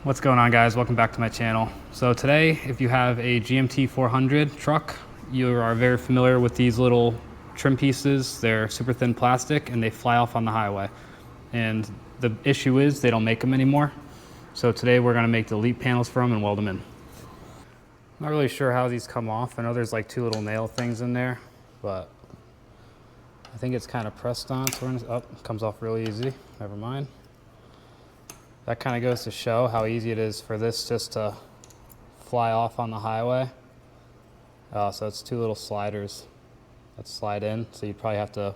What's going on, guys? Welcome back to my channel. So today, if you have a GMT400 truck, you are very familiar with these little trim pieces. They're super thin plastic and they fly off on the highway. And the issue is they don't make them anymore. So today we're gonna make the leap panels for them and weld them in. Not really sure how these come off. I know there's like two little nail things in there, but I think it's kind of pressed on. So we're gonna, it comes off really easy. Never mind. That kind of goes to show how easy it is for this just to fly off on the highway. So it's two little sliders that slide in. So you probably have to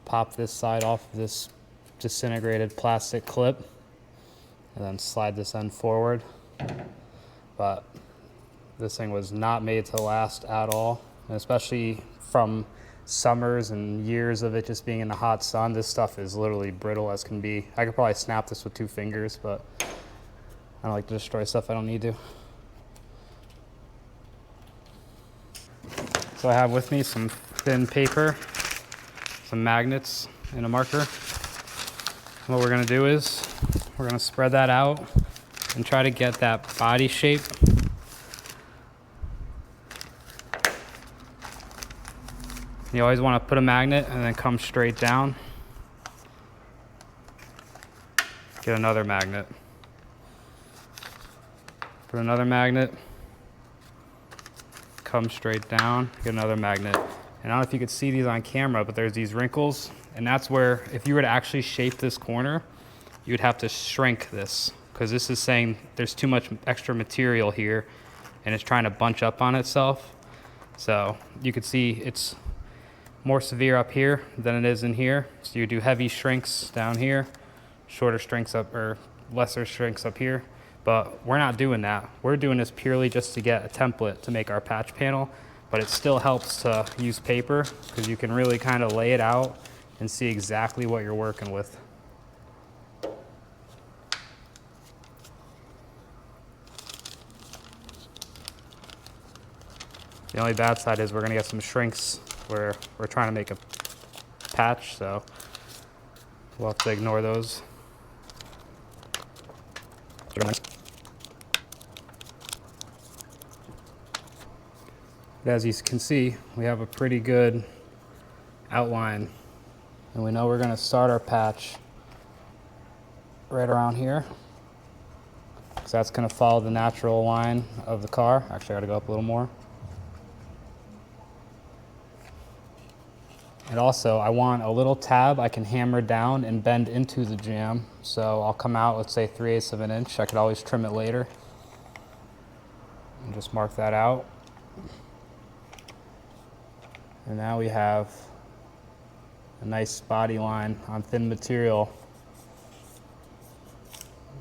pop this side off this disintegrated plastic clip and then slide this end forward. But this thing was not made to last at all, and especially from summers and years of it just being in the hot sun. This stuff is literally brittle as can be. I could probably snap this with 2 fingers, but I don't like to destroy stuff I don't need to. So I have with me some thin paper, some magnets, and a marker. And what we're gonna do is we're gonna spread that out and try to get that body shape. You always want to put a magnet and then come straight down. Get another magnet. Put another magnet. Come straight down. Get another magnet. And I don't know if you could see these on camera, but there's these wrinkles. And that's where, if you were to actually shape this corner, you would have to shrink this. Because this is saying there's too much extra material here and it's trying to bunch up on itself. So you could see it's more severe up here than it is in here. So you do heavy shrinks down here, shorter shrinks up, or lesser shrinks up here. But we're not doing that. We're doing this purely just to get a template to make our patch panel, but it still helps to use paper because you can really kind of lay it out and see exactly what you're working with. The only bad side is we're gonna get some shrinks where we're trying to make a patch, so we'll have to ignore those. But as you can see, we have a pretty good outline, and we know we're gonna start our patch right around here. So that's gonna follow the natural line of the car. Actually, I gotta go up a little more. And also, I want a little tab I can hammer down and bend into the jam. So I'll come out, let's say 3/8 of an inch. I could always trim it later. And just mark that out. And now we have a nice body line on thin material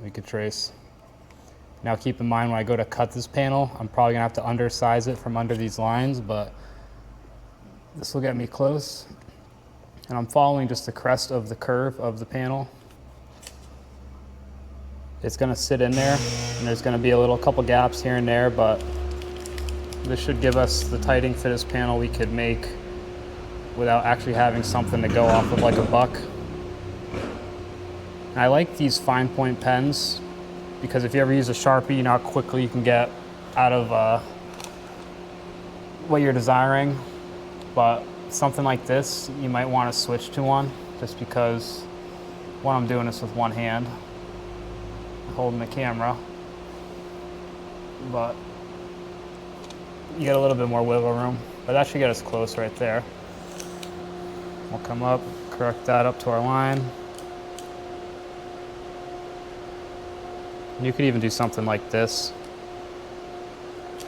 we could trace. Now keep in mind, when I go to cut this panel, I'm probably gonna have to undersize it from under these lines, but this will get me close. And I'm following just the crest of the curve of the panel. It's gonna sit in there, and there's gonna be a couple gaps here and there, but this should give us the tighting fittest panel we could make without actually having something to go off of like a buck. And I like these fine point pens because if you ever use a Sharpie, you know how quickly you can get out of what you're desiring. But something like this, you might want to switch to one, just because when I'm doing this with one hand, holding the camera, but you get a little bit more wiggle room. But that should get us close right there. We'll come up, correct that up to our line. You could even do something like this,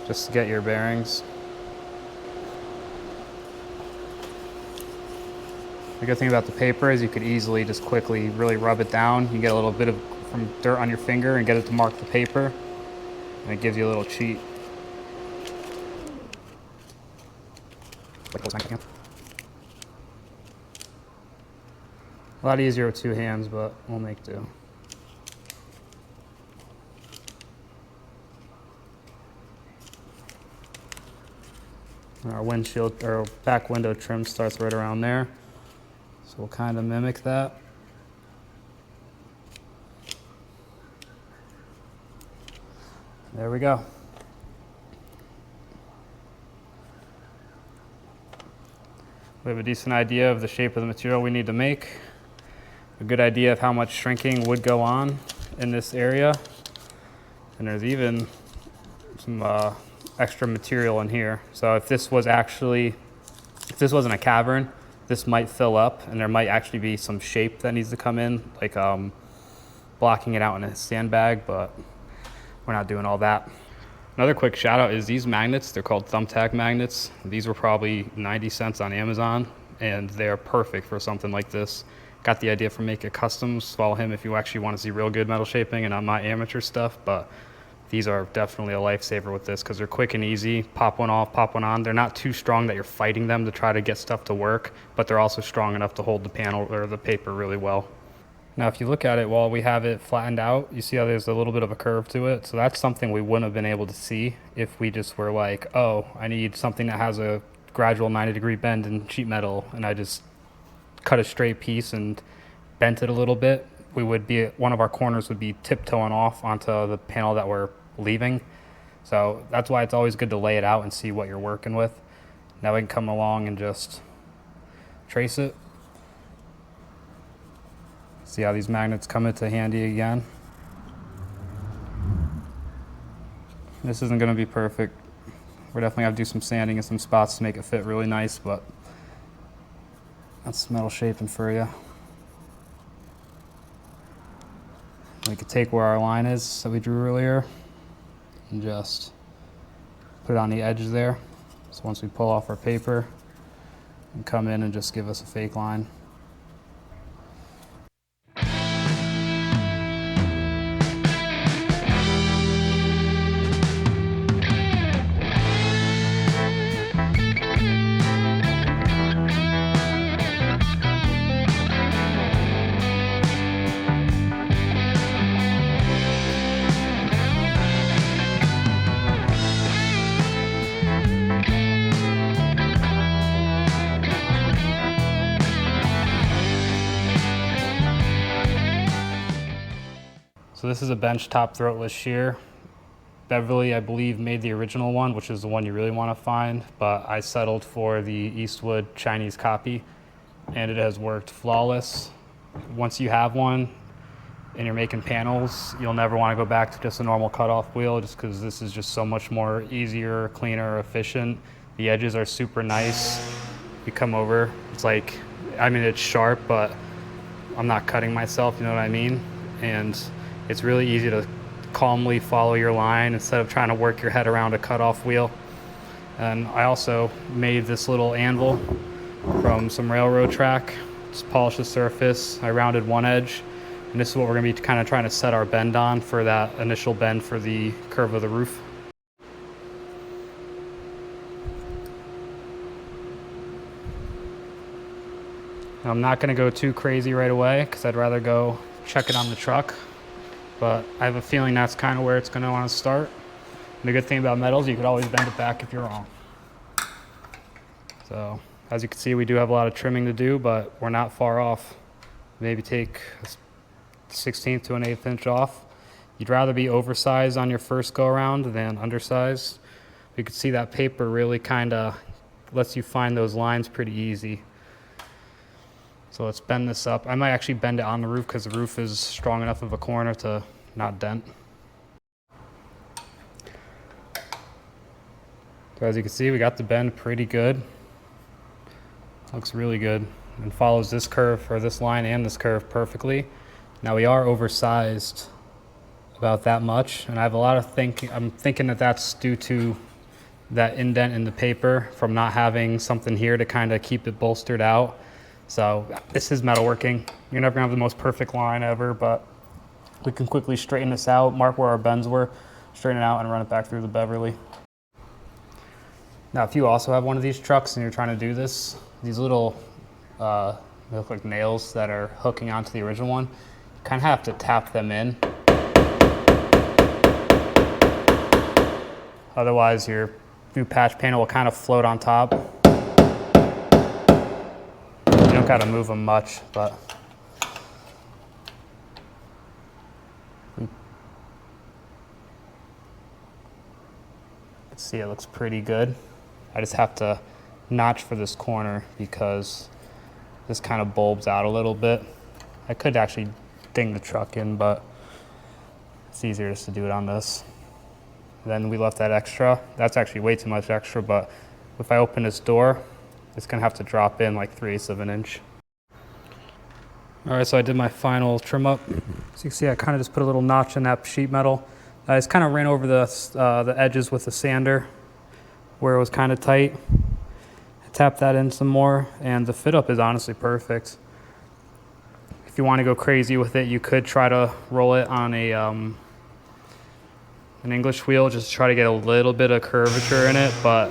just to get your bearings. The good thing about the paper is you could easily just quickly really rub it down. You get a little bit of from dirt on your finger and get it to mark the paper, and it gives you a little cheat. A lot easier with 2 hands, but we'll make do. Our windshield or back window trim starts right around there. So we'll kind of mimic that. There we go. We have a decent idea of the shape of the material we need to make, a good idea of how much shrinking would go on in this area, and there's even some extra material in here. So if this wasn't a cavern, this might fill up and there might actually be some shape that needs to come in, like blocking it out in a sandbag, but we're not doing all that. Another quick shout out is these magnets. They're called thumbtack magnets. These were probably 90 cents on Amazon and they're perfect for something like this. Got the idea from Make It Customs. Follow him if you actually want to see real good metal shaping and not my amateur stuff, but these are definitely a lifesaver with this because they're quick and easy. Pop one off, pop one on. They're not too strong that you're fighting them to try to get stuff to work, but they're also strong enough to hold the panel or the paper really well. Now, if you look at it while we have it flattened out, you see how there's a little bit of a curve to it. So that's something we wouldn't have been able to see if we just were like, oh, I need something that has a gradual 90-degree bend in sheet metal, and I just cut a straight piece and bent it a little bit. One of our corners would be tiptoeing off onto the panel that we're leaving. So that's why it's always good to lay it out and see what you're working with. Now we can come along and just trace it. See how these magnets come into handy again. This isn't going to be perfect. We're definitely going to do some sanding in some spots to make it fit really nice, but that's metal shaping for you. We could take where our line is that we drew earlier and just put it on the edge there. So once we pull off our paper, and come in and just give us a fake line. So this is a bench top throatless shear. Beverly, I believe, made the original one, which is the one you really want to find, but I settled for the Eastwood Chinese copy, and it has worked flawless. Once you have one and you're making panels, you'll never want to go back to just a normal cutoff wheel, just because this is just so much more easier, cleaner, efficient. The edges are super nice. You come over, it's like, I mean, it's sharp, but I'm not cutting myself, you know what I mean? And it's really easy to calmly follow your line instead of trying to work your head around a cutoff wheel. And I also made this little anvil from some railroad track. Just polished the surface. I rounded one edge, and this is what we're going to be kind of trying to set our bend on for that initial bend for the curve of the roof. Now, I'm not going to go too crazy right away because I'd rather go check it on the truck. But I have a feeling that's kind of where it's going to want to start. And the good thing about metal is you could always bend it back if you're wrong. So as you can see, we do have a lot of trimming to do, but we're not far off. Maybe take a 1/16 to an 1/8 inch off. You'd rather be oversized on your first go around than undersized. You can see that paper really kind of lets you find those lines pretty easy. So let's bend this up. I might actually bend it on the roof because the roof is strong enough of a corner to not dent. So as you can see, we got the bend pretty good. Looks really good and follows this curve, or this line and this curve, perfectly. Now we are oversized about that much, and I have a lot of I'm thinking that that's due to that indent in the paper from not having something here to kind of keep it bolstered out. So this is metalworking. You're never gonna have the most perfect line ever, but we can quickly straighten this out, mark where our bends were, straighten it out, and run it back through the Beverly. Now, if you also have one of these trucks and you're trying to do this, these little, they look like nails that are hooking onto the original one, you kind of have to tap them in. Otherwise, your new patch panel will kind of float on top. You don't got to move them much, but See, it looks pretty good. I just have to notch for this corner because this kind of bulbs out a little bit. I could actually ding the truck in, but it's easier just to do it on this. Then we left that extra. That's actually way too much extra, but if I open this door, it's gonna have to drop in like 3/8 of an inch. All right, so I did my final trim up. So you can see I kind of just put a little notch in that sheet metal. I just kind of ran over the edges with the sander where it was kind of tight. I tapped that in some more, and the fit up is honestly perfect. If you want to go crazy with it, you could try to roll it on a an English wheel, just to try to get a little bit of curvature in it, but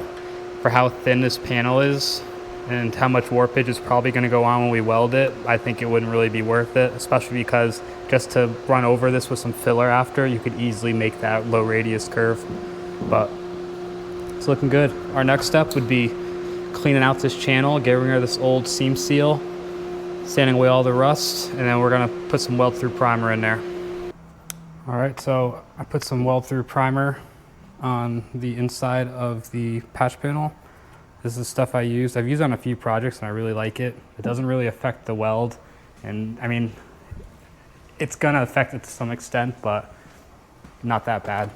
for how thin this panel is and how much warpage is probably going to go on when we weld it, I think it wouldn't really be worth it, especially because just to run over this with some filler after, you could easily make that low radius curve. But it's looking good. Our next step would be cleaning out this channel, getting rid of this old seam seal, sanding away all the rust, and then we're going to put some weld through primer in there. All right, so I put some weld through primer on the inside of the patch panel. This is stuff I use. I've used it on a few projects and I really like it. It doesn't really affect the weld. And I mean, it's gonna affect it to some extent, but not that bad.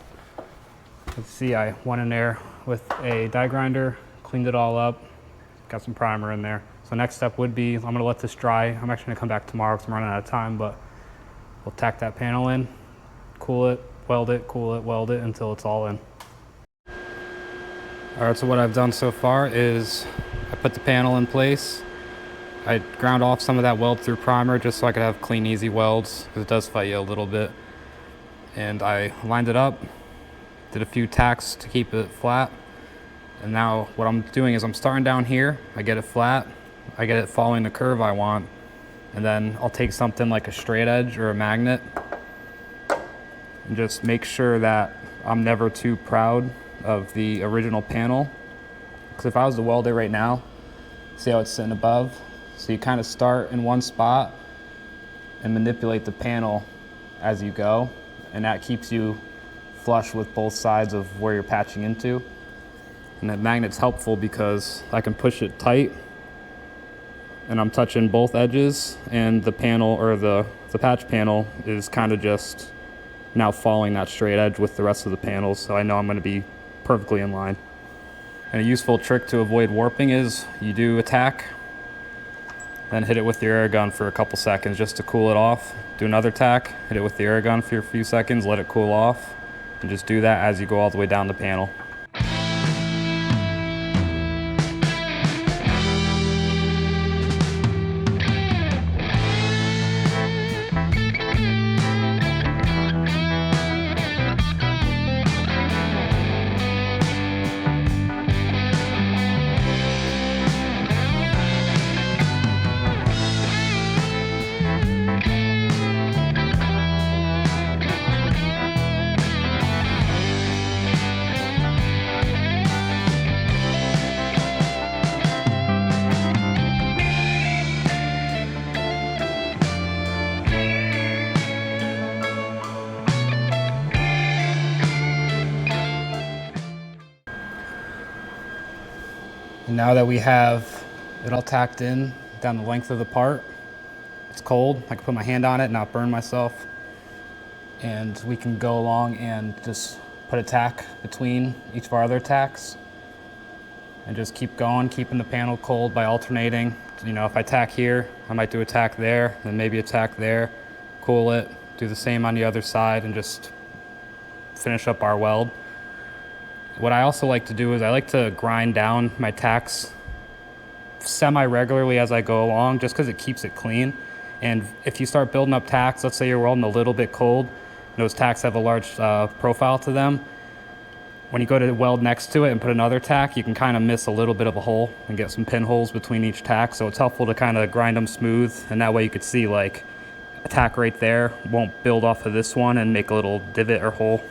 Let's see, I went in there with a die grinder, cleaned it all up, got some primer in there. So next step would be, I'm gonna let this dry. I'm actually gonna come back tomorrow because I'm running out of time, but we'll tack that panel in, cool it, weld it, cool it, weld it until it's all in. All right, so what I've done so far is I put the panel in place. I ground off some of that weld through primer just so I could have clean, easy welds, because it does fight you a little bit. And I lined it up, did a few tacks to keep it flat. And now what I'm doing is I'm starting down here, I get it flat, I get it following the curve I want, and then I'll take something like a straight edge or a magnet and just make sure that I'm never too proud of the original panel. Because if I was to weld it right now, see how it's sitting above? So you kind of start in one spot and manipulate the panel as you go, and that keeps you flush with both sides of where you're patching into. And that magnet's helpful because I can push it tight and I'm touching both edges, and the panel, or the patch panel, is kind of just now following that straight edge with the rest of the panels, so I know I'm going to be perfectly in line. And a useful trick to avoid warping is you do a tack, then hit it with your air gun for a couple seconds just to cool it off. Do another tack, hit it with the air gun for a few seconds, let it cool off, and just do that as you go all the way down the panel. And now that we have it all tacked in down the length of the part, it's cold. I can put my hand on it and not burn myself. And we can go along and just put a tack between each of our other tacks and just keep going, keeping the panel cold by alternating. You know, if I tack here, I might do a tack there, then maybe a tack there, cool it, do the same on the other side, and just finish up our weld. What I also like to do is I like to grind down my tacks semi-regularly as I go along, just because it keeps it clean. And if you start building up tacks, let's say you're welding a little bit cold, and those tacks have a large profile to them, when you go to weld next to it and put another tack, you can kind of miss a little bit of a hole and get some pinholes between each tack. So it's helpful to kind of grind them smooth, and that way you could see like a tack right there won't build off of this one and make a little divot or hole.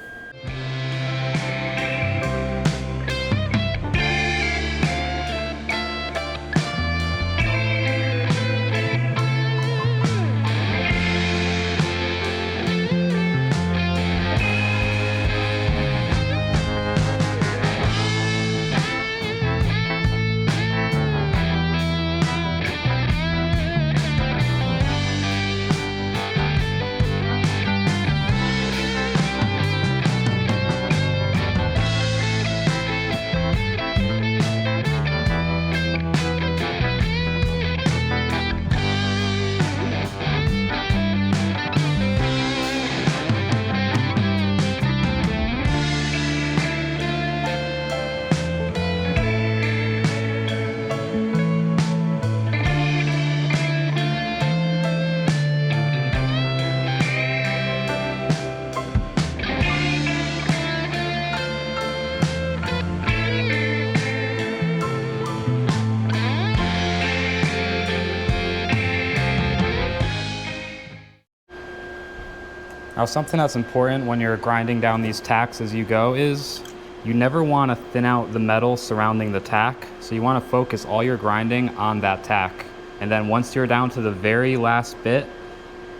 Now, something that's important when you're grinding down these tacks as you go is you never want to thin out the metal surrounding the tack. So you want to focus all your grinding on that tack. And then once you're down to the very last bit,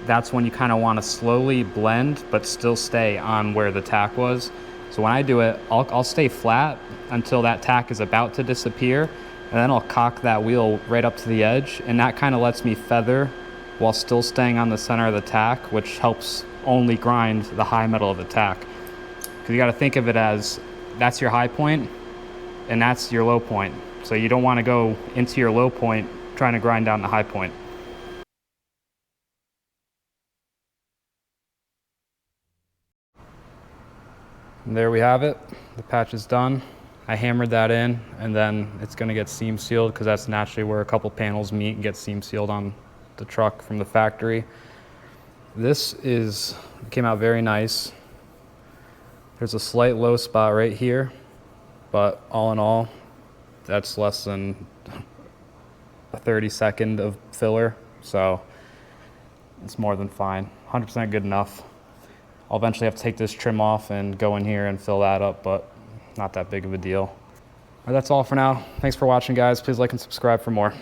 that's when you kind of want to slowly blend, but still stay on where the tack was. So when I do it, I'll stay flat until that tack is about to disappear, and then I'll cock that wheel right up to the edge, and that kind of lets me feather while still staying on the center of the tack, which helps only grind the high metal of the tack. Because you got to think of it as that's your high point and that's your low point. So you don't want to go into your low point trying to grind down the high point. And there we have it. The patch is done. I hammered that in, and then it's going to get seam sealed because that's naturally where a couple panels meet and get seam sealed on the truck from the factory. This came out very nice. There's a slight low spot right here, but all in all, that's less than a 30-second of filler, so it's more than fine. 100% good enough. I'll eventually have to take this trim off and go in here and fill that up, but not that big of a deal. All right, that's all for now. Thanks for watching, guys. Please like and subscribe for more.